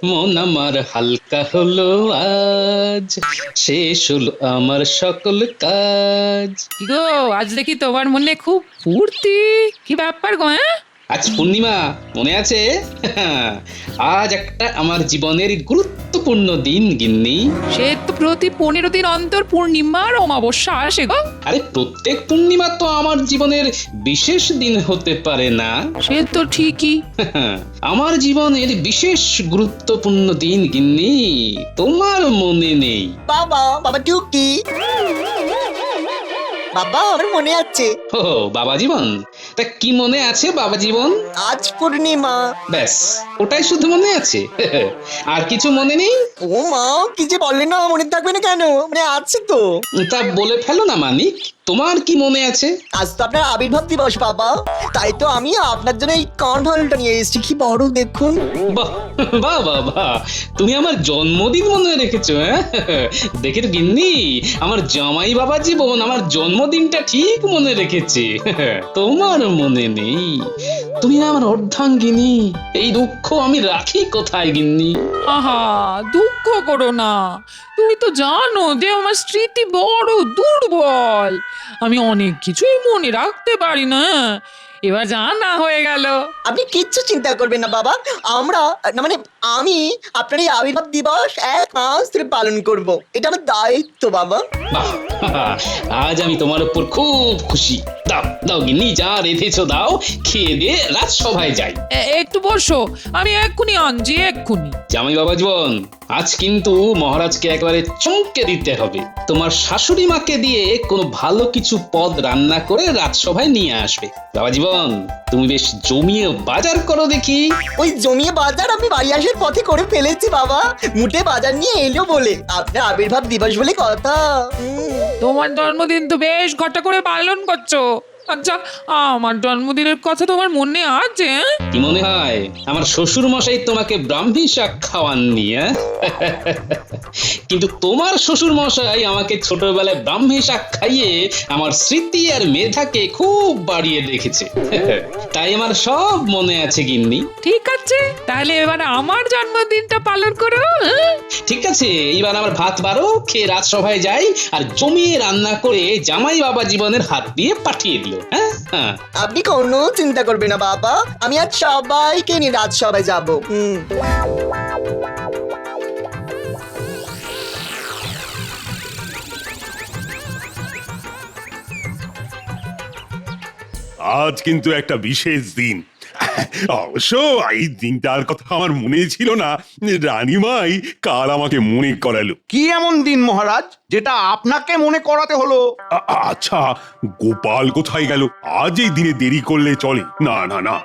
মন আমার হালকা হলো আজ, শেষ হলো আমার সকল কাজ। কি গো, আজ দেখি তোমার মনে খুব ফুর্তি। কি ব্যাপার গো? আজ পূর্ণিমা, মনে আছে? আজ একটা আমার জীবনের গুরুত্বপূর্ণ দিন গিন্নি। সে তো প্রতি 15 দিন অন্তর পূর্ণিমার অমাবস্যা আসে গো। আরে প্রত্যেক পূর্ণিমা তো আমার জীবনের বিশেষ দিন হতে পারে না। সে তো ঠিকই। আমার জীবনের বিশেষ গুরুত্বপূর্ণ দিন গিন্নি, তোমার মনে নেই? বাবা, বাবা টুকি, বাবা আমার মনে আছে। ও বাবা জীবন, তা কি মনে আছে বাবা জীবন? আজ পূর্ণিমা। ব্যাস, ওটাই শুধু মনে আছে? আর কিছু মনে নেই? ও মা, কি যে বললে না, মনে থাকবে না কেন? মানে আছে তো। তা বলে ফেলো না মানিক, তোমার কি মনে আছে? আজ তো আপনার আবির্ভাব দিবস বাবা, তাই তো আমি আপনার জন্য এই কাঁঠালটা নিয়ে এসেছি। কি বড় দেখুন। বাহ বাহ বাহ বাহ, তুমি আমার জন্মদিন মনে রেখেছো? হ্যাঁ, দেখে তো গিন্নি, আমার জামাই বাবা জীবন আমার জন্মদিনটা ঠিক মনে রেখেছে। তোমার মনে নেই? তুমি না আমার অর্ধাঙ্গিনী, এই দুঃখ আমি রাখি কোথায় গিন্নি? আহা, দুঃখ করো না। তুমি তো জানো যে আমার স্মৃতি বড় দুর্বল। আমি অনেক কিছুই মনে রাখতে পারি না। এবার জানা হয়ে গেল। আপনি কিচ্ছু চিন্তা করবেন না বাবা, আমরা না মানে আমি আপনার এই আবির্ভাব দিবস 1 মাস ধরে পালন করব। এটা আমার দায়িত্ব বাবা। বাহ, আজ আমি তোমার উপর খুব খুশি। দাও দাও গিন্নি, যা রেঁধেছো দাও, খেয়ে দিয়ে রাজসভায় যাই। একটু বসো, আমি এক্ষুনি আনছি, এক্ষুনি। জামাই বাবা জীবন, আজ কিন্তু মহারাজকে একেবারে চমকে দিতে হবে। তোমার শাশুড়ি মাকে দিয়ে কোনো ভালো কিছু পদ রান্না করে রাজসভায় নিয়ে আসবে। বাবা জীবন, তুমি বেশ জমিয়ে বাজার করো দেখি। ওই জমিয়ে বাজার আমি বাড়ি আসার পথে করে ফেলেছি বাবা। মুটে বাজার নিয়ে এলো বলে, আপনার আবির্ভাব দিবস বলে কথা। তোমার জন্মদিন তো বেশ ঘটা করে পালন করছো। আচ্ছা, আমার জন্মদিনের কথা তোমার মনে আছে? কি মনে হয় আমার শ্বশুর মশাই তোমাকে ব্রাহ্মী শাক খাওয়াননি? কিন্তু তোমার শ্বশুর মশাই আমাকে ছোটবেলায় ব্রাহ্মী শাক খাইয়ে আমার স্মৃতি আর মেধাকে খুব বাড়িয়ে রেখেছে। তাই আমার সব মনে আছে গিন্নি। ঠিক আছে, তাহলে এবার আমার জন্মদিনটা পালন করো। ঠিক আছে, এইবার আমার ভাত বারো, খেয়ে রাজসভায় যাই আর জমিয়ে রান্না করে জামাই বাবা জীবনের হাত দিয়ে পাঠিয়ে দিল। হ্যাঁ হ্যাঁ, আপনি কোনো চিন্তা করবেন না বাবা, আমি আজ সবাইকে নিয়ে রাজসভায় যাবো। আজ কিন্তু একটা বিশেষ দিন। অবশ্য এই দিনটার কথা আমার মনে ছিল না, রানীমাই কাল আমাকে মনে করালো। কি এমন দিন মহারাজ যেটা আপনাকে মনে করাতে হলো? আচ্ছা, গোপাল কোথায় গেল? আজ এই দিনে দেরি করলে চলে না। না না,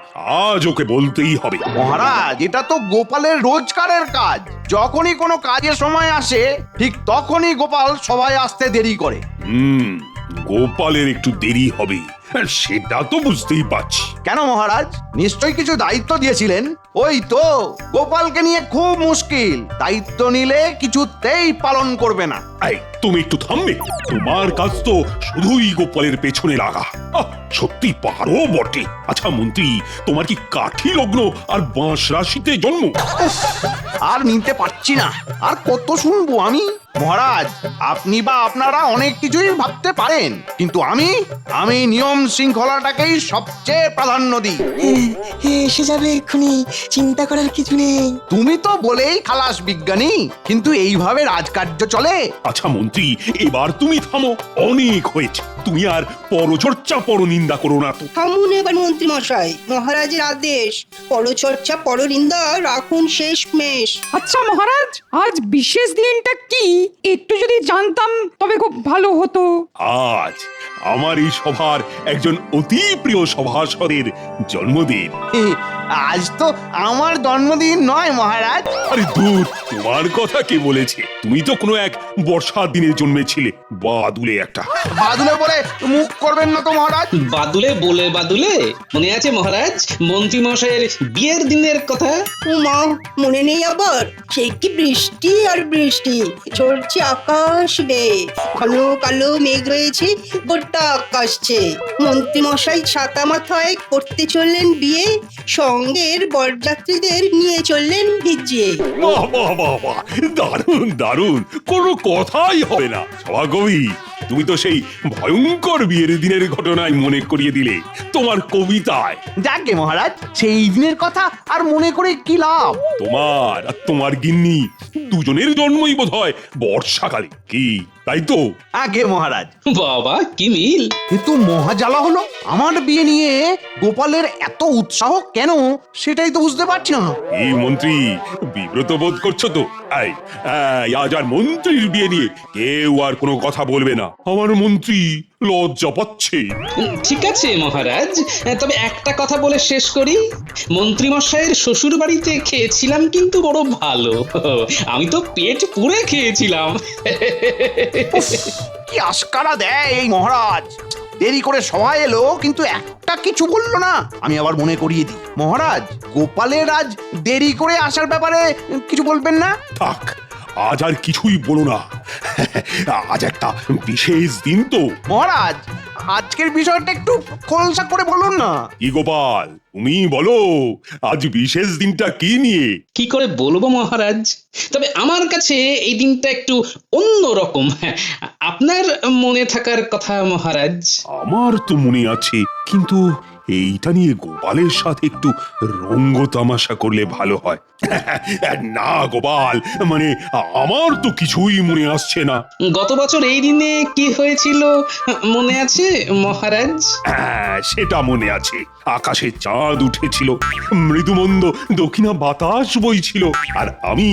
আজ ওকে বলতেই হবে। মহারাজ, এটা তো গোপালের রোজকারের কাজ। যখনই কোনো কাজের সময় আসে ঠিক তখনই গোপাল সবাই আসতে দেরি করে। গোপালের একটু দেরি হবে, সেটা তো বুঝতেই পারছি। কেন মহারাজ, নিশ্চয়ই কিছু দায়িত্ব দিয়েছিলেন? ওই তো, গোপালকে নিয়ে খুব মুশকিল। দায়িত্ব নিলে কিছুতেই পালন করবে না। এই, তুমি একটু থামবে? তোমার কাজ তো শুধুই গোপালের পেছনে লাগা। সত্যি পারো বটে। আচ্ছা মন্ত্রী, তোমার কি কাঠি লগ্ন আর বাঁশ রাশিতে জন্ম? আর নিতে পারছি না, আর কত শুনবো আমি? মহারাজ, আপনি বা আপনারা অনেক কিছুই ভাবতে পারেন, কিন্তু আমি নিয়ম শৃঙ্খলাটাকেই সবচেয়ে প্রাধান্য দিই। এসে যাবে এক্ষুনি, চিন্তা করার কিছু নেই। তুমি তো বলেই খালাস বিজ্ঞানী, কিন্তু এইভাবে রাজকার্য চলে? আচ্ছা মন্ত্রী, এবার তুমি থামো, অনেক হয়েছে। তুমি আর পরচর্চা পরনিন্দা করো না তো। থামুন এবার মন্ত্রী মশাই, মহারাজের আদেশ। পরচর্চা পরনিন্দা রাখুন শেষমেশ। আচ্ছা মহারাজ, আজ বিশেষ দিনটা কি একটু যদি জানতাম তবে খুব ভালো হতো। আজ আমার এই সভার একজন অতি প্রিয় সভাসদের জন্মদিন। আজ তো আমার জন্মদিন নয় মহারাজ। আরে দূর, তোমার কথা কে বলেছে? তুমি তো কোনো এক বর্ষার দিনে জন্মেছিলে। বাদুলে একটা। বাদুলে বলে মুখ করবেন না তো মহারাজ। বাদুলে বলে বাদুলে? মনে আছে মহারাজ মন্ত্রী মশাইয়ের বিয়ের দিনের কথা? উমা, মনে নেই আবার? সে কি বৃষ্টি আর বৃষ্টি, ঝরছে আকাশ বেয়ে, ঘন কালো মেঘ রয়েছে গোটা আকাশছে। মন্ত্রী মশাই ছাতা মাথায় করতে চললেন বিয়ে, সঙ্গের বরযাত্রীদের নিয়ে চললেন ভিজিয়ে। বাহ বাহ বাহ বাহ, দারুণ দারুণ, কোনো কথাই হবে না। সভাকবি, তুমি তো সেই ভয়ঙ্কর বিয়ের দিনের ঘটনায় মনে করিয়ে দিলে তোমার কবিতায়। যাকে মহারাজ, সেই দিনের কথা আর মনে করে কি লাভ? তোমার আর তোমার গিন্নি দুজনের জন্মই বোধ হয় বর্ষাকালে, কি তাই তো? আগে মহারাজ, বাবা কি মিল! এ তো মহাজ্বালা হলো। আমার বিয়ে নিয়ে গোপালের এত উৎসাহ কেন, সেটাই তো বুঝতে পারছি না। এই মন্ত্রী, বিব্রত বোধ করছো তো? এই, আজ আর মন্ত্রীর বিয়ে নিয়ে কেউ আর কোনো কথা বলবে না। আমার মন্ত্রী লজ্জা পাচ্ছে। ঠিক আছে মহারাজ, তবে একটা কথা বলে শেষ করি। মন্ত্রী মশাইয়ের শ্বশুর বাড়িতে খেয়েছিলাম কিন্তু বড় ভালো। আমি তো পেট পুরে খেয়েছিলাম। উফ, কি আস্কারা দেয় এই মহারাজ! দেরি করে সবাই এলো কিন্তু একটা কিছু বললো না। আমি আবার মনে করিয়ে দিই, মহারাজ গোপালের আজ দেরি করে আসার ব্যাপারে কিছু বলবেন না? থাক, আজ আর কিছুই বলো না। আজ একটা বিশেষ দিন তো। মহারাজ, আজকের বিষয়টা একটু খোলসা করে বলুন না। কি গোপাল, তুমি বলো, আজ বিশেষ দিনটা কি নিয়ে? কি করে বলবো মহারাজ, তবে আমার কাছে এই দিনটা একটু অন্য রকম। আপনার মনে থাকার কথা মহারাজ। আমার তো মনে আছে, কিন্তু এইটা নিয়ে গোপালের সাথে একটু রঙ্গ তামাশা করলে ভালো হয়। না গোপাল, মানে আমার তো কিছুই মনে আসছে না। গত বছর এই দিনে কি হয়েছিল মনে আছে মহারাজ? হ্যাঁ, সেটা মনে আছে। আকাশে চাঁদ উঠেছিল, মৃদুমন্দ দক্ষিণা বাতাস বইছিল, আর আমি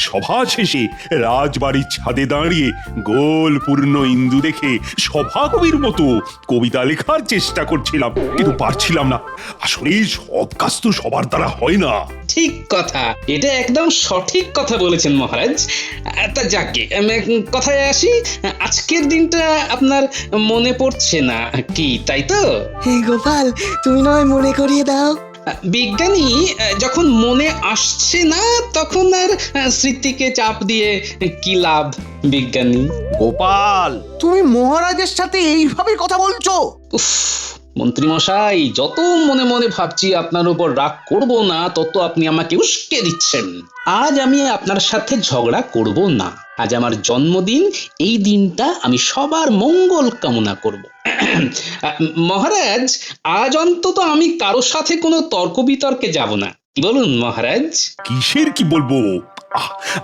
সভা শেষে রাজবাড়ির ছাদে দাঁড়িয়ে গোল পূর্ণ ইন্দু দেখে সভাকবির মতো কবিতা লেখার চেষ্টা করছিলাম, কিন্তু পারছিলাম না। আসলে সব কাজ তো সবার দ্বারা হয় না। ঠিক কথা, এটা একদম সঠিক কথা বলেছেন মহারাজ। তা যাকে কথায় আসি, আজকের দিনটা আপনার মনে পড়ছে না কি, তাই তো? হে গোপাল, তুমি নয় মনে করিয়ে দাও। বিজ্ঞানী যখন মনে আসছে না তখন আর স্মৃতিকে চাপ দিয়ে কি লাভ বিজ্ঞানী? গোপাল, তুমি মহারাজের সাথে এইভাবে কথা বলছো? উফ, মন্ত্রী মশাই, যত মনে মনে ভাবছি আপনার উপর রাগ করব না, তত আপনি আমাকে উস্কে দিচ্ছেন। আজ আমি আপনার সাথে ঝগড়া করব না। আজ আমার জন্মদিন, এই দিনটা আমি সবার মঙ্গল কামনা করব। মহারাজ, আজ অন্তত আমি কারোর সাথে কোনো তর্ক বিতর্কে যাব না। কি বলুন মহারাজ? কিসের কি বলবো?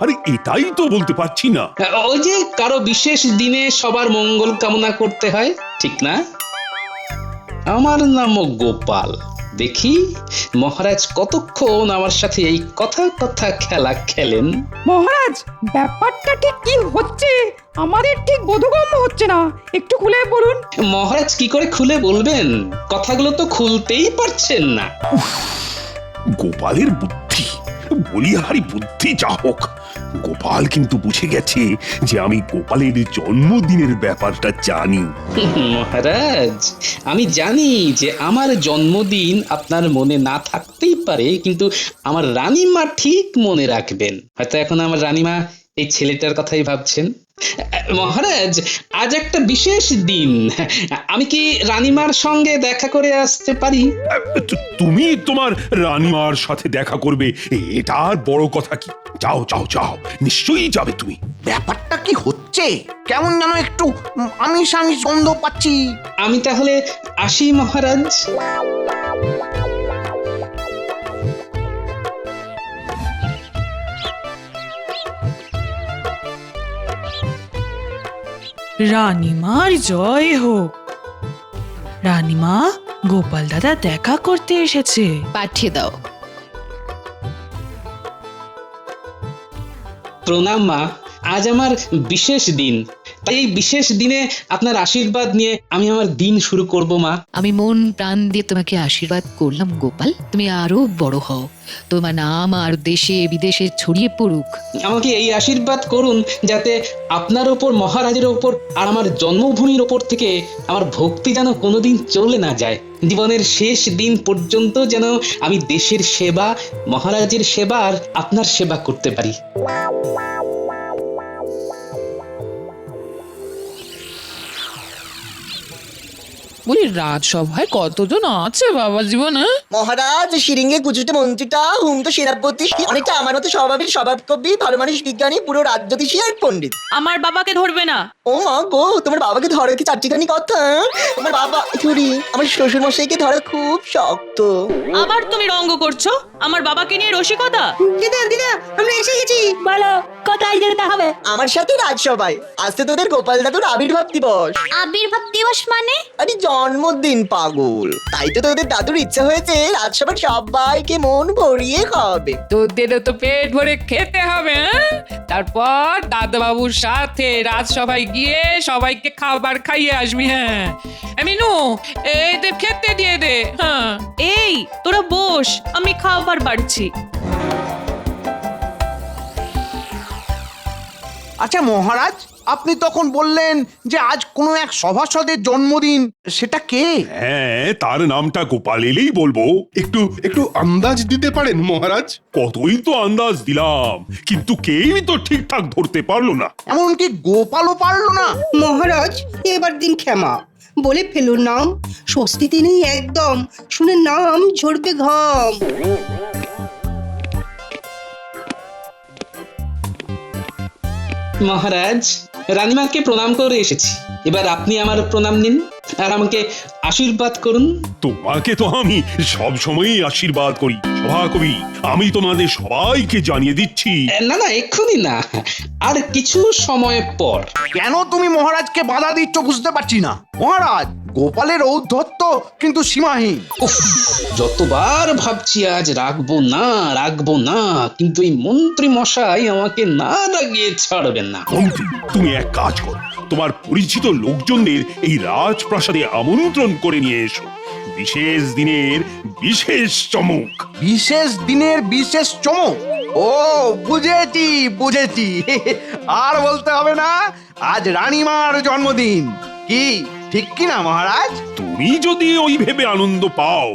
আরে এটাই তো বলতে পারছি না। ওই যে কারো বিশেষ দিনে সবার মঙ্গল কামনা করতে হয়, ঠিক না? আমার নামও গোপাল। দেখি মহারাজ কতক্ষণ আমার সাথে এই কথা কথা খেলা খেলেন। মহারাজ, ব্যাপারটা ঠিক কি হচ্ছে আমাদের ঠিক বোধগম্য হচ্ছে না, একটু খুলে বলুন। মহারাজ কি করে খুলে বলবেন? কথাগুলো তো খুলতেই পারছেন না। গোপালের বুদ্ধি, বলিহারি বুদ্ধি যা হোক, গোপাল কিন্তু বুঝে গেছে যে আমি গোপালের জন্মদিনের ব্যাপারটা জানি। মহারাজ, আমি জানি যে আমার জন্মদিন আপনার মনে না থাকতেই পারে, কিন্তু আমার রানীমা ঠিক মনে রাখবেন। হয়তো এখন আমার রানীমা এই ছেলেটার কথাই ভাবছেন। মহারাজ, আজ একটা বিশেষ দিন। আমি কি রানীমার সঙ্গে দেখা করে আসতে পারি? তুমি তোমার রানীমার সাথে দেখা করবে, এটা আর বড় কথা কি? যাও যাও যাও, নিশ্চয়ই যাবে তুমি। ব্যাপারটা কি হচ্ছে? কেমন যেন একটু আমিষ আমিষ গন্ধ পাচ্ছি। আমি তাহলে আসি মহারাজ। রানীমার জয় হোক। রানীমা, গোপাল দাদা দেখা করতে এসেছে। পাঠিয়ে দাও। প্রণাম মা, আজ আমার বিশেষ দিন, তাই এই বিশেষ দিনে আপনার আশীর্বাদ নিয়ে আমি আমার দিন শুরু করব মা। আমি মন প্রাণ দিয়ে তোমাকে আশীর্বাদ করলাম গোপাল, তুমি আরো বড় হও, তোমার নাম আর দেশে বিদেশে ছড়িয়ে পড়ুক। আমাকে এই আশীর্বাদ করুন যাতে আপনার ওপর, মহারাজের ওপর আর আমার জন্মভূমির ওপর থেকে আমার ভক্তি যেন কোনোদিন চলে না যায়। জীবনের শেষ দিন পর্যন্ত যেন আমি দেশের সেবা, মহারাজের সেবা আর আপনার সেবা করতে পারি। বলি রাজসভায় কতজন আছে বাবা জীবন? হ্যাঁ? মহারাজ শিরিঙ্গে কুচুটে মন্ত্রীটা হুমতো সেনাপতি অনেকটা আমার মতো স্বভাবের স্বভাব কবি ভালো মানুষ বিজ্ঞানী পুরো রাজ্যতীষী আর পণ্ডিত। আমার বাবাকে ধরবে না। ও মা গো, তোমার বাবাকে ধরে কি চারটিখানি কথা? তোমার বাবা চুরি, আমার শ্বশুর মশাইকে ধরা খুব শক্ত। আবার তুমি রঙ্গ করছো আমার বাবাকে নিয়ে রসিকতা। দিদা দিদা আমরা এসে গেছি। বলো কোথায় যেতে হবে? আমার সাথে রাজসভায় আজকে তোদের গোপাল দাদুর আবির্ভাব দিবস। আবির্ভাব দিবস মানে? আরে জন্মদিন পাগল, তাই তো তোদের দাদুর ইচ্ছা হয়েছে রাজসভার সবাইকে মন ভরিয়ে খাওয়াবে। তোদেরও তো পেট ভরে খেতে হবে। হ্যাঁ? তারপর দাদাবাবুর সাথে রাজসভায় গিয়ে সবাইকে খাবার খাইয়ে আসবি। হ্যাঁ মিনু, এদের খেতে দিয়ে দে। হ্যাঁ এই তোরা বস, আমি খাবার বাড়ছি। আচ্ছা মহারাজ, আপনি তখন বললেন যে আজ কোনো এক সভাসদের জন্মদিন, সেটা কে? হ্যাঁ, তার নামটা গোপাল এলেই বলবো। একটু একটু আন্দাজ দিতে পারেন মহারাজ? কতই তো আন্দাজ দিলাম, কিন্তু কেউই তো ঠিকঠাক ধরতে পারলো না। এমনকি গোপালও পারলো না? মহারাজ এবার দিন ক্ষমা, বলে ফেলুন নাম, স্বস্তিতে নেই একদম, শুনে নাম ঝরবে ঘাম। মহারাজ, রানীমাকে প্রণাম করে এসেছি, এবার আপনি আমার প্রণাম নিন আর আমাকে আশীর্বাদ করুন। তোমাকে তো আমি সব সময়ই আশীর্বাদ করি সভাকবি। আমি তোমাদের সবাইকে জানিয়ে দিচ্ছি। না না, এক্ষুনি না, আর কিছু সময় পর। কেন তুমি মহারাজকে বাধা দিচ্ছ বুঝতে পারছি না। মহারাজ, গোপালের ঔদ্ধত্য কিন্তু সীমাহীন। উফ, যতবার ভাবছি আজ রাখবো না, কিন্তু এই মন্ত্রী মশাই আমাকে না রাগিয়ে ছাড়বেন না। মন্ত্রী, তুমি এক কাজ করো, তোমার পরিচিত লোকজনদের এই রাজপ্রাসাদে আমন্ত্রণ করে নিয়ে এসো। বিশেষ দিনের বিশেষ চমক। বিশেষ দিনের বিশেষ চমক? ও বুঝেছি বুঝেছি। আর বলতে হবে না, আজ রানীমার জন্মদিন। কি ঠিক কি না মহারাজ? তুমি যদি ওই ভেবে আনন্দ পাও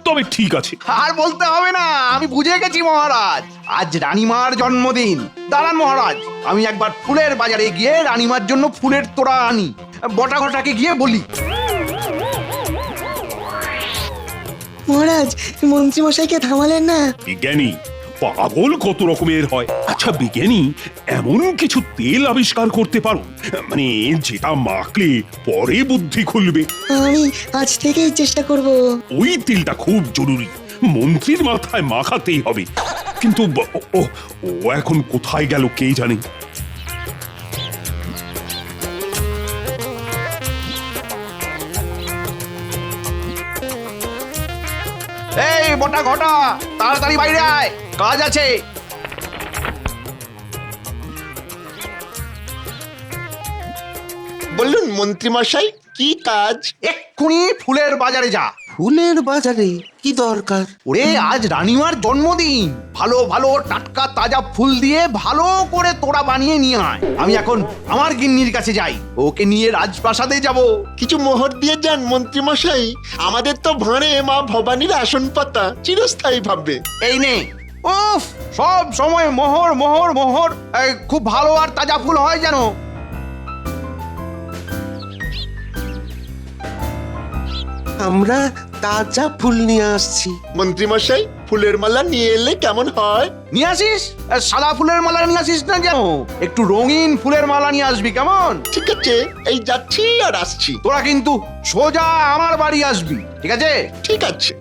তবে ঠিক আছে। আর বলতে হবে না, আমি বুঝে গেছি মহারাজ, আজ রানীমার জন্মদিন। দাঁড়ান মহারাজ, আমি একবার ফুলের বাজারে গিয়ে রানীমার জন্য ফুলের তোড়া আনি। বটাঘটাকে গিয়ে বলি। মহারাজ, মন্ত্রী মশাইকে থামালেন না। বিজ্ঞানী পাগল কত রকমের হয়। আচ্ছা বিজ্ঞানী, এমন কিছু তেল আবিষ্কার করতে পারো মানে যেটা মাখলে পরে বুদ্ধি খুলবে? আমি আজ থেকেই চেষ্টা করব। ওই তেলটা খুব জরুরি, মন্ত্রীর মাথায় মাখাতেই হবে। কিন্তু ও এখন কোথায় গেল কে জানে। এই বটাঘটা, তাড়াতাড়ি বাইরে আয়, কাজ আছে। বলুন মন্ত্রী মশাই, কি কাজ? এক্ষুনি ফুলের বাজারে যা। ফুলের বাজারে কি দরকার? ওরে আজ রানীমার জন্মদিন, ভালো ভালো টাটকা তাজা ফুল দিয়ে ভালো করে তোড়া বানিয়ে নিয়ে আয়। আমি এখন আমার গিন্নির কাছে যাই, ওকে নিয়ে রাজপ্রাসাদে যাব। কিছু মোহর দিয়ে যান মন্ত্রী মশাই, আমাদের তো ভাঁড়ে মা ভবানীর আসন পাতা চিরস্থায়ী ভাববে। এই নে। উফ, সব সময় মোহর মোহর মোহর। এই, খুব ভালো আর তাজা ফুল হয় যেন। আমরা তাজা ফুল নিয়ে আসছি। মন্ত্রী মশাই, ফুলের মালা নিয়ে এলে কেমন হয়? নিয়ে আসিস, সাদা ফুলের মালা নিয়ে আসিস না যেন, একটু রঙিন ফুলের মালা নিয়ে আসবি কেমন? ঠিক আছে, এই যাচ্ছি আর আসছি। তোরা কিন্তু সোজা আমার বাড়ি আসবি, ঠিক আছে? ঠিক আছে।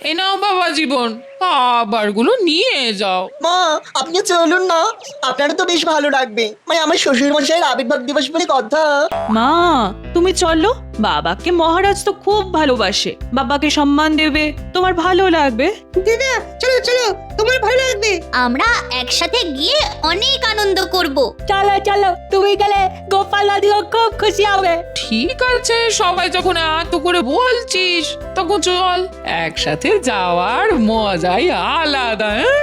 এই নাও বাবা জীবন, খাবারগুলো নিয়ে যাও। মা, আপনি চলুন না, আপনারা তো বেশ ভালো লাগবে। মানে আমার শ্বশুর মশাইয়ের আবির্ভাব দিবস বলে কথা। মা তুমি চলো, বাবাকে মহারাজ তো খুব ভালোবাসে, বাবাকে সম্মান দেবে, তোমার ভালো লাগবে। দিদা চলো চলো, তোমার ভালো লাগবে। আমরা একসাথে গিয়ে অনেক আনন্দ করব। চলো চলো, তুমি গেলে গোপাল দাদিও খুব খুশি হবে। ঠিক আছে, সবাই যখন এত করে বলছিস তখন চল, একসাথে যাওয়ার মজাই আলাদা। হ্যাঁ?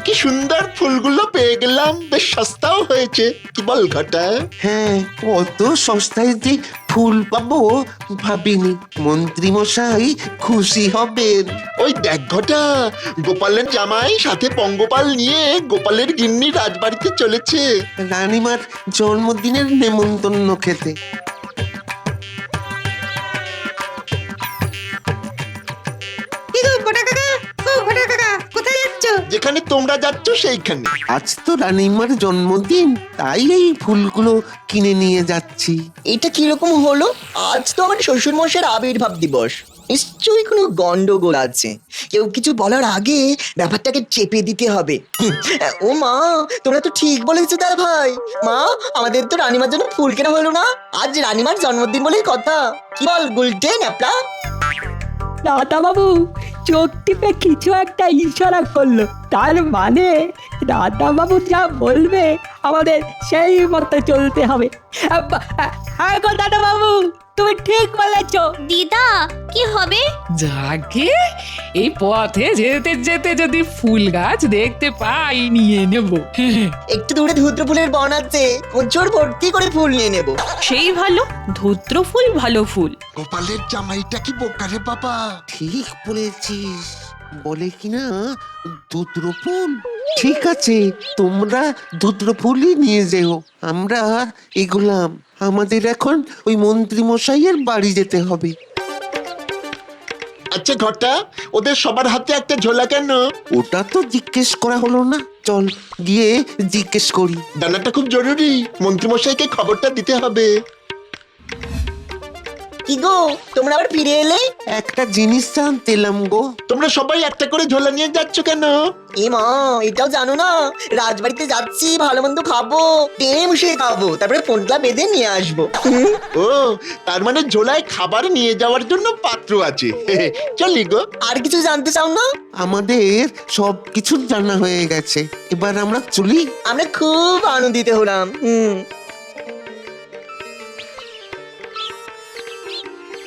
কি সুন্দর ফুলগুলো পেয়ে গেলাম, বেশ সস্তাও হয়েছে, কি বল ঘটা? হ্যাঁ, কত সস্তায় যে ফুল পাবো ভাবিনি। মন্ত্রী মশাই খুশি হবেন। ওই দেখ ঘটা, গোপালের জামাই সাথে পঙ্গপাল নিয়ে গোপালের গিন্নি রাজবাড়িতে চলেছে। রানীমার জন্মদিনের নেমন্তন্ন খেতে। কি গো বড় কাকা, ও বড় কাকা, কোথায় যাচ্ছ? যেখানে তোমরা যাচ্ছ সেইখানে। আজ তো রানীমার জন্মদিন, তাই এই ফুলগুলো কিনে নিয়ে যাচ্ছি। এটা কিরকম হলো? আজ তো আমার শ্বশুর মশাইয়ের আবির্ভাব দিবস, নিশ্চয়ই কোনো গন্ডগোল আছে। কেউ কিছু বলার আগে ব্যাপারটাকে চেপে দিতে হবে। ও মা, তোমরা তো ঠিক বলেছো দাদা ভাই। মা, আমাদের তো রানীমার জন্য ফুল কেনা হলো না। আজ রানীমার জন্মদিন বলেই কথা। কি বল গুলটে ন্যাপলা? দাদা বাবু চোখ টিপে কিছু একটা ইশারা করলো, তার মানে দাদা বাবু যা বলবে আমাদের সেই মতো চলতে হবে। হ্যাঁ গো দাদা বাবু, তুমি ঠিক বলেছো। দিদা, কি হবে? যাকে এই পথে যেতে যেতে যদি ফুল গাছ দেখতে পাই নিয়ে নেব। একটু দূরে ধুদ্র ফুলের বন আছে, কোচর ভর্তি করে ফুল নিয়ে নেব। সেই ভালো, ধূত্র ফুল ভালো ফুল। গোপালের জামাইটা কি বোকারে বাবা। ঠিক বলেছিস, বলে কিনা দুদ্র ফুল। ঠিক আছে, তোমরা দুদ্র ফুলই নিয়ে যেও, আমরা এগুলাম। আমাদের এখন ওই মন্ত্রী মশাইয়ের বাড়ি যেতে হবে। আচ্ছা ঘটা, ওদের সবার হাতে একটা ঝোলা কেন? ওটা তো জিজ্ঞেস করা হলো না, চল গিয়ে জিজ্ঞেস করি। জানাটা খুব জরুরি, মন্ত্রীমশাইকে খবরটা দিতে হবে। কি গো, তোমরা আবার ফিরে এলে? একটা জিনিস জানতে এলাম গো। তোমরা সবাই একটা করে ঝোলা নিয়ে যাচ্ছ কেন? এ মা, এটাও জানো না? রাজবাড়িতে যাচ্ছি, ভালো মন্দ খাবো, টেনে বসে খাবো, তারপরে ফোনটা বেঁধে নিয়ে আসবো। ও, তার মানে ঝোলায় খাবার নিয়ে যাওয়ার জন্য পাত্র আছে। চলি গো। আর কিছু জানতে চাও না? আমাদের সব কিছু জানা হয়ে গেছে, এবার আমরা চলি। আমরা খুব আনন্দিত হলাম।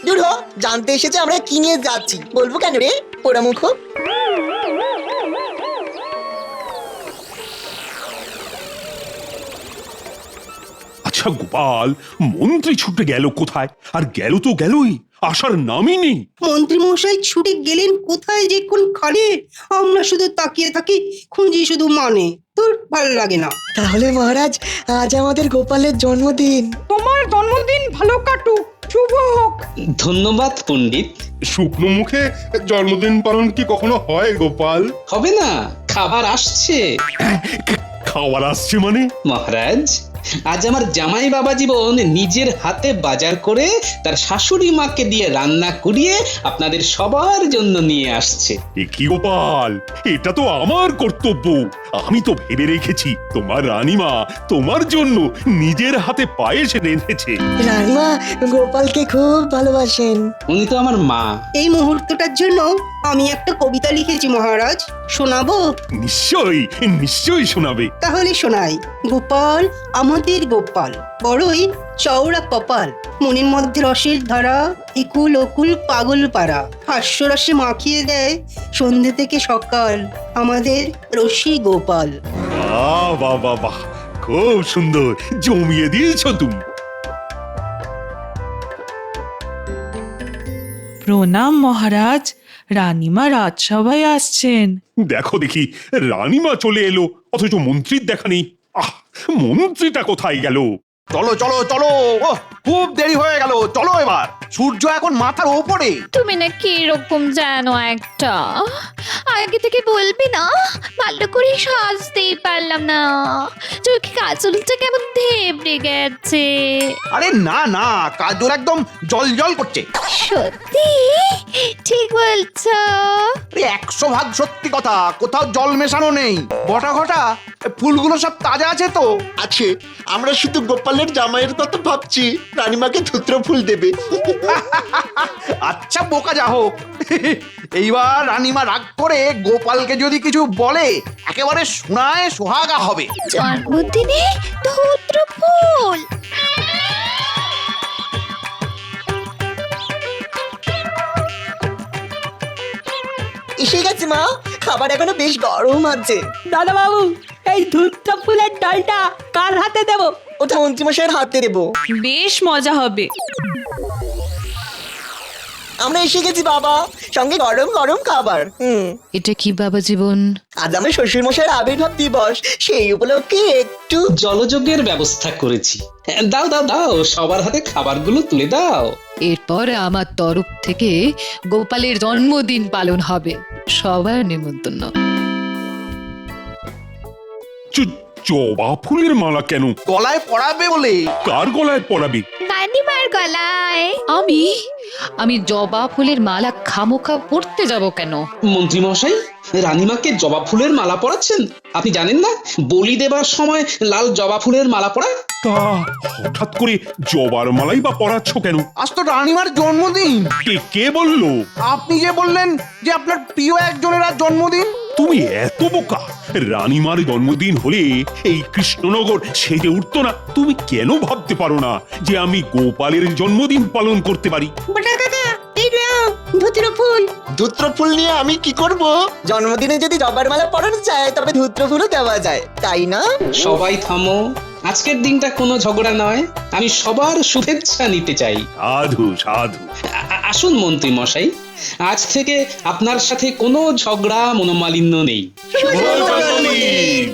দূর হ, জানতে এসেছে আমরা কি নিয়ে যাচ্ছি, বলবো কেন রে পোড়ামুখ? আচ্ছা গোপাল, মন্ত্রী ছুটে গেল কোথায়? আর গেল তো গেলই, আসার নামই নেই। মন্ত্রী মশাই ছুটে গেলেন কোথায় যে কোন খানে, আমরা শুধু তাকিয়ে থাকি, খুঁজি শুধু মানে। তোর ভালো লাগে না। তাহলে মহারাজ, আজ আমাদের গোপালের জন্মদিন। তোমার জন্মদিন ভালো কাটুক, শুভ হোক। ধন্যবাদ পণ্ডিত। শুকনো মুখে জন্মদিন পালন কি কখনো হয় গোপাল? হবে না, খাবার আসছে। খাবার আসছে মানে? মহারাজ, আজ আমার জামাই বাবা জীবন নিজের হাতে বাজার করে তার শাশুড়ি মাকে দিয়ে রান্না করিয়ে আপনাদের সবার জন্য নিয়ে আসছে। এ কি গোপাল, এটা তো আমার কর্তব্য। আমি তো ভেবে রেখেছি তোমার রানীমা তোমার জন্য নিজের হাতে পায়েস রেঁধেছে। রানীমা গোপালকে খুব ভালোবাসেন। উনি তো আমার মা। এই মুহূর্তটার জন্য আমি একটা কবিতা লিখেছি মহারাজ, শোনাবো? নিশ্চয়ই নিশ্চয়ই শোনাবে। তাহলে শোনাই। গোপাল আমাদের গোপাল, বড়ই চওড়া কপাল, মনের মধ্যে রসের ধারা, একুল ওকুল পাগল পাড়া, হাস্যরসে মাখিয়ে দেয় সন্ধে থেকে সকাল, আমাদের রসি গোপাল। বাহ বাহ বাহ বাহ, খুব সুন্দর, জমিয়ে দিয়েছো তুমি। প্রণাম মহারাজ, রানীমা রাজসভায় আসছেন। দেখো দেখি, রানীমা চলে এলো, অথচ মন্ত্রীর দেখা নেই। আহ, মন্ত্রীটা কোথায় গেল? চলো চলো চলো, খুব দেরি হয়ে গেল, চলো এবার। সূর্য এখন মাথার ওপরে। তুমি না কি রকম জানো একটা, আগে থেকে বলবি না? ভালো করে সাজতেই পারলাম না, চোখে কাজলটা কেমন ধেবড়ে গেছে। আরে না না, কাজল একদম জল জল করছে। সত্যি? ঠিক বলছো। 100% সত্যি কথা, কোথাও জল মেশানো নেই। বটা ঘটা, ফুলগুলো সব তাজা আছে তো? আছে, আমরা শুধু গোপালের জামাইয়ের কথা ভাবছি, রানীমাকে ধূত্র ফুল দেবে। আচ্ছা বোকা যা হোক, এইবার রানীমা রাগ করে গোপালকে যদি কিছু বলে, একেবারে শোনায় সোহাগা হবে। জন্মদিনে ধূত্র ফুল? এসে গেছে মা, খাবার এখনো বেশ গরম আছে। দাদা বাবু, এই ধূত্র ফুলের ডালটা কার হাতে দেব? ওটা মন্ত্রীমশাইয়ের হাতে দেবো। বেশ মজা হবে। আমরা এসে গেছি বাবা, সঙ্গে গরম গরম খাবার। এটা কি বাবা জীবন? আজ আমার শ্বশুর মশাইয়ের আবির্ভাব দিবস, সেই উপলক্ষে একটু জলযোগের ব্যবস্থা করেছি। দাও দাও দাও, সবার হাতে খাবারগুলো তুলে দাও। এরপর আমার তরফ থেকে গোপালের জন্মদিন পালন হবে, সবার নেমন্তন্ন। জবা ফুলের মালা কেন? গলায় পড়াবে বলে। কার গলায় পরাবি? রানীমার গলায়। আমি জবা ফুলের মালা খামোখা পড়তে যাব কেন? মন্ত্রী মশাই, রানীমাকে জবা ফুলের মালা পরাচ্ছেন? আপনি জানেন না বলি দেবার সময় লাল জবা ফুলের মালা পরা? তা হঠাৎ করে জবার মালাই বা পরাচ্ছ কেন? আজ তো রানীমার জন্মদিন। কে বললো? আপনি যে বললেন যে আপনার প্রিয় একজনের আজ জন্মদিন। তুমি এত বোকা! রানীমার জন্মদিন হলে এই কৃষ্ণনগর সেজে উঠতো না। তুমি কেন ভাবতে পারো না যে আমি গোপালের জন্মদিন পালন করতে পারি? বটা কাকা, এই নাও ধুতির ফুল। ধুত্র ফুল নিয়ে আমি কি করব? জন্মদিনে যদি জবার মালা পরানো যায় তবে ধূত্র ফুলও দেওয়া যায়, তাই না? সবাই থামো, আজকের দিনটা কোনো ঝগড়া নয়, আমি সবার শুভেচ্ছা নিতে চাই। সাধু সাধু। আসুন মন্ত্রী মশাই, আজ থেকে আপনার সাথে কোনো ঝগড়া মনোমালিন্য নেই। শুভ জন্মদিন।